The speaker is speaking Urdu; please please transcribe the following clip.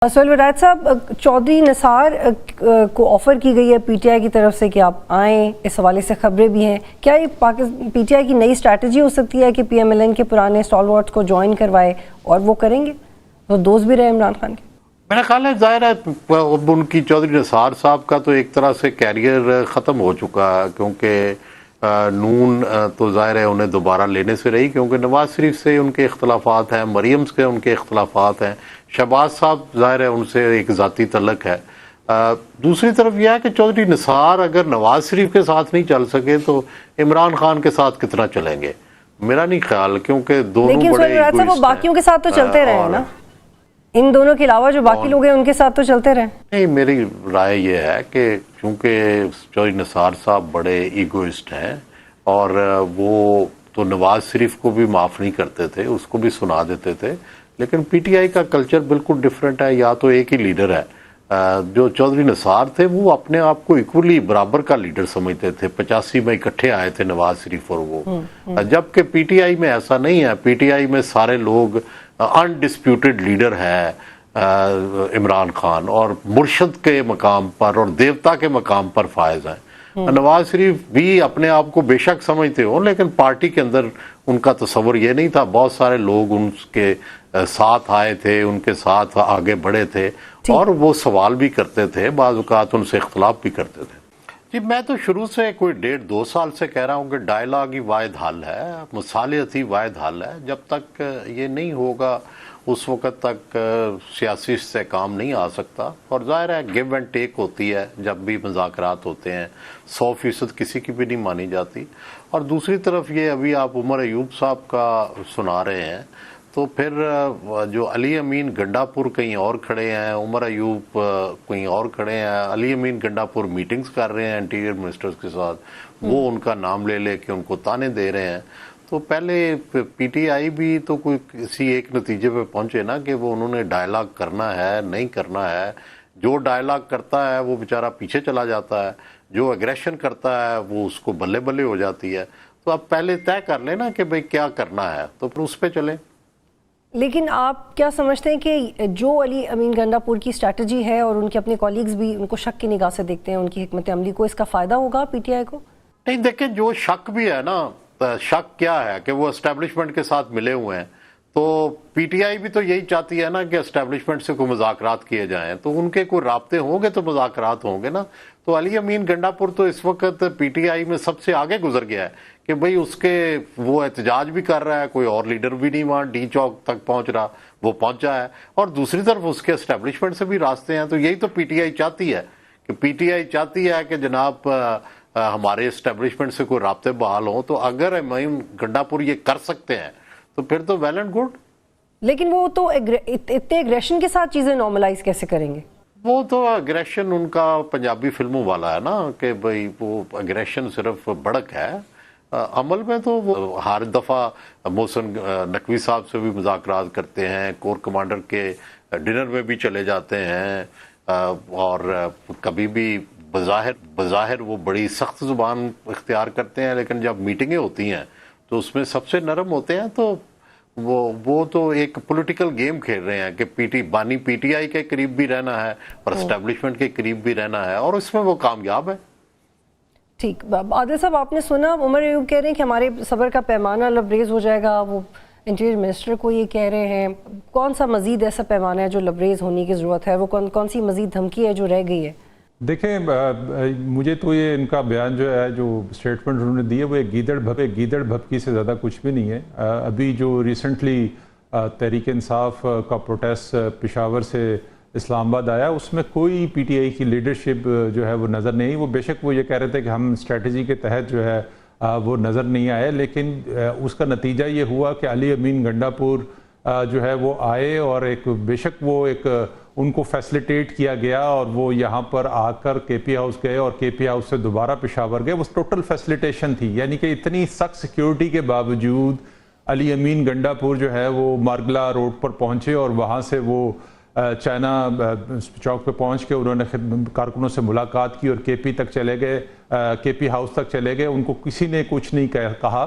سہیل ولایت صاحب، چودھری نثار کو آفر کی گئی ہے پی ٹی آئی کی طرف سے کہ آپ آئیں، اس حوالے سے خبریں بھی ہیں. کیا یہ پی ٹی آئی کی نئی اسٹریٹجی ہو سکتی ہے کہ پی ایم ایل این کے پرانے اسٹالورٹس کو جوائن کروائے اور وہ کریں گے، وہ دوست بھی رہے عمران خان کے؟ میرا خیال ہے ظاہر ہے اب ان کی چودھری نثار صاحب کا تو ایک طرح سے کیریئر ختم ہو چکا ہے، کیونکہ نون تو ظاہر ہے انہیں دوبارہ لینے سے رہی، کیونکہ نواز شریف سے ان کے اختلافات ہیں، مریم سے ان کے اختلافات ہیں، شہباز صاحب ظاہر ہے ان سے ایک ذاتی تعلق ہے. دوسری طرف یہ ہے کہ چودھری نثار اگر نواز شریف کے ساتھ نہیں چل سکے تو عمران خان کے ساتھ کتنا چلیں گے؟ میرا نہیں خیال، کیونکہ دونوں لیکن بڑے سہیل صاحب وہ باقیوں کے ساتھ تو چلتے رہے نا، ان دونوں کے علاوہ جو باقی لوگ ہیں ان کے ساتھ تو چلتے رہے. نہیں، میری رائے یہ ہے کہ چونکہ چودھری نثار صاحب بڑے ایگوئسٹ ہیں اور وہ تو نواز شریف کو بھی معاف نہیں کرتے تھے، اس کو بھی سنا دیتے تھے، لیکن پی ٹی آئی کا کلچر بالکل ڈیفرنٹ ہے. یا تو ایک ہی لیڈر ہے. جو چودھری نثار تھے وہ اپنے آپ کو ایکولی برابر کا لیڈر سمجھتے تھے. 85 میں اکٹھے آئے تھے نواز شریف اور وہ، جبکہ پی ٹی آئی میں ایسا نہیں ہے. پی ٹی آئی میں سارے لوگ انڈسپیوٹڈ لیڈر ہے عمران خان، اور مرشد کے مقام پر اور دیوتا کے مقام پر فائز ہیں. نواز شریف بھی اپنے آپ کو بے شک سمجھتے ہو، لیکن پارٹی کے اندر ان کا تصور یہ نہیں تھا. بہت سارے لوگ ان کے ساتھ آئے تھے، ان کے ساتھ آگے بڑھے تھے اور وہ سوال بھی کرتے تھے، بعض اوقات ان سے اختلاف بھی کرتے تھے. جی میں تو شروع سے کوئی 1.5-2 سال سے کہہ رہا ہوں کہ ڈائلاگ ہی واحد حل ہے، مصالحت ہی واحد حل ہے. جب تک یہ نہیں ہوگا اس وقت تک سیاسی استحکام نہیں آ سکتا. اور ظاہر ہے گیو اینڈ ٹیک ہوتی ہے جب بھی مذاکرات ہوتے ہیں، 100% کسی کی بھی نہیں مانی جاتی. اور دوسری طرف یہ ابھی آپ عمر ایوب صاحب کا سنا رہے ہیں، تو پھر جو علی امین گنڈا پور کہیں اور کھڑے ہیں، عمر ایوب کہیں اور کھڑے ہیں. علی امین گنڈا پور میٹنگز کر رہے ہیں انٹیریئر منسٹرز کے ساتھ، وہ ان کا نام لے لے کے ان کو تانے دے رہے ہیں. تو پہلے پی ٹی آئی بھی تو کوئی کسی ایک نتیجے پہ پہنچے نا کہ وہ انہوں نے ڈائلاگ کرنا ہے نہیں کرنا ہے. جو ڈائلاگ کرتا ہے وہ بیچارہ پیچھے چلا جاتا ہے، جو اگریشن کرتا ہے وہ اس کو بلے بلے ہو جاتی ہے. تو اب پہلے طے کر لیں نا کہ بھئی کیا کرنا ہے، تو پھر اس پہ چلیں. لیکن آپ کیا سمجھتے ہیں کہ جو علی امین گنڈا پور کی اسٹریٹجی ہے اور ان کے اپنے کولیگز بھی ان کو شک کی نگاہ سے دیکھتے ہیں، ان کی حکمت عملی کو، اس کا فائدہ ہوگا پی ٹی آئی کو؟ نہیں دیکھیں، جو شک بھی ہے نا، شک کیا ہے کہ وہ اسٹیبلشمنٹ کے ساتھ ملے ہوئے ہیں، تو پی ٹی آئی بھی تو یہی چاہتی ہے نا کہ اسٹیبلشمنٹ سے کوئی مذاکرات کیے جائیں، تو ان کے کوئی رابطے ہوں گے تو مذاکرات ہوں گے نا. تو علی امین گنڈا پور تو اس وقت پی ٹی آئی میں سب سے آگے گزر گیا ہے کہ بھئی اس کے وہ احتجاج بھی کر رہا ہے، کوئی اور لیڈر بھی نہیں وہاں ڈی چوک تک پہنچ رہا، وہ پہنچا ہے. اور دوسری طرف اس کے اسٹیبلشمنٹ سے بھی راستے ہیں. تو یہی تو پی ٹی آئی چاہتی ہے کہ پی ٹی آئی چاہتی ہے کہ جناب ہمارے اسٹیبلشمنٹ سے کوئی رابطے بحال ہوں. تو اگر امین گنڈا پور یہ کر سکتے ہیں تو پھر تو ویل اینڈ گڈ. لیکن وہ تو اتنے ایگریشن کے ساتھ چیزیں نارملائز کیسے کریں گے؟ وہ تو اگریشن ان کا پنجابی فلموں والا ہے نا کہ بھئی وہ اگریشن صرف بڑک ہے. عمل میں تو وہ ہر دفعہ محسن نقوی صاحب سے بھی مذاکرات کرتے ہیں، کور کمانڈر کے ڈنر میں بھی چلے جاتے ہیں، اور کبھی بھی بظاہر وہ بڑی سخت زبان اختیار کرتے ہیں، لیکن جب میٹنگیں ہوتی ہیں تو اس میں سب سے نرم ہوتے ہیں. تو وہ تو ایک پولیٹیکل گیم کھیل رہے ہیں کہ پی ٹی آئی کے قریب بھی رہنا ہے اور اسٹیبلشمنٹ کے قریب بھی رہنا ہے، اور اس میں وہ کامیاب ہے. ٹھیک. عادل صاحب، آپ نے سنا عمر ایوب کہہ رہے ہیں کہ ہمارے صبر کا پیمانہ لبریز ہو جائے گا، وہ انٹیریئر منسٹر کو یہ کہہ رہے ہیں. کون سا مزید ایسا پیمانہ ہے جو لبریز ہونے کی ضرورت ہے؟ وہ کون سی مزید دھمکی ہے جو رہ گئی ہے؟ دیکھیں، مجھے تو یہ ان کا بیان جو ہے، جو سٹیٹمنٹ انہوں نے دی ہے، وہ ایک گیدڑ بھپکی سے زیادہ کچھ بھی نہیں ہے. ابھی جو ریسنٹلی تحریک انصاف کا پروٹیسٹ پشاور سے اسلام آباد آیا، اس میں کوئی پی ٹی آئی کی لیڈرشپ جو ہے وہ نظر نہیں. وہ بے شک وہ یہ کہہ رہے تھے کہ ہم اسٹریٹجی کے تحت جو ہے وہ نظر نہیں آئے، لیکن اس کا نتیجہ یہ ہوا کہ علی امین گنڈا پور جو ہے وہ آئے، اور ایک بے شک وہ ایک ان کو فیسلیٹیٹ کیا گیا، اور وہ یہاں پر آ کر کے پی ہاؤس گئے اور کے پی ہاؤس سے دوبارہ پشاور گئے. وہ ٹوٹل فیسلیٹیشن تھی، یعنی کہ اتنی سخت سیکیورٹی کے باوجود علی امین گنڈا پور جو ہے وہ مارگلا روڈ پر پہنچے، اور وہاں سے وہ چائنا چوک پہ پہنچ کے انہوں نے کارکنوں سے ملاقات کی اور کے پی تک چلے گئے، کے پی ہاؤس تک چلے گئے. ان کو کسی نے کچھ نہیں کہا،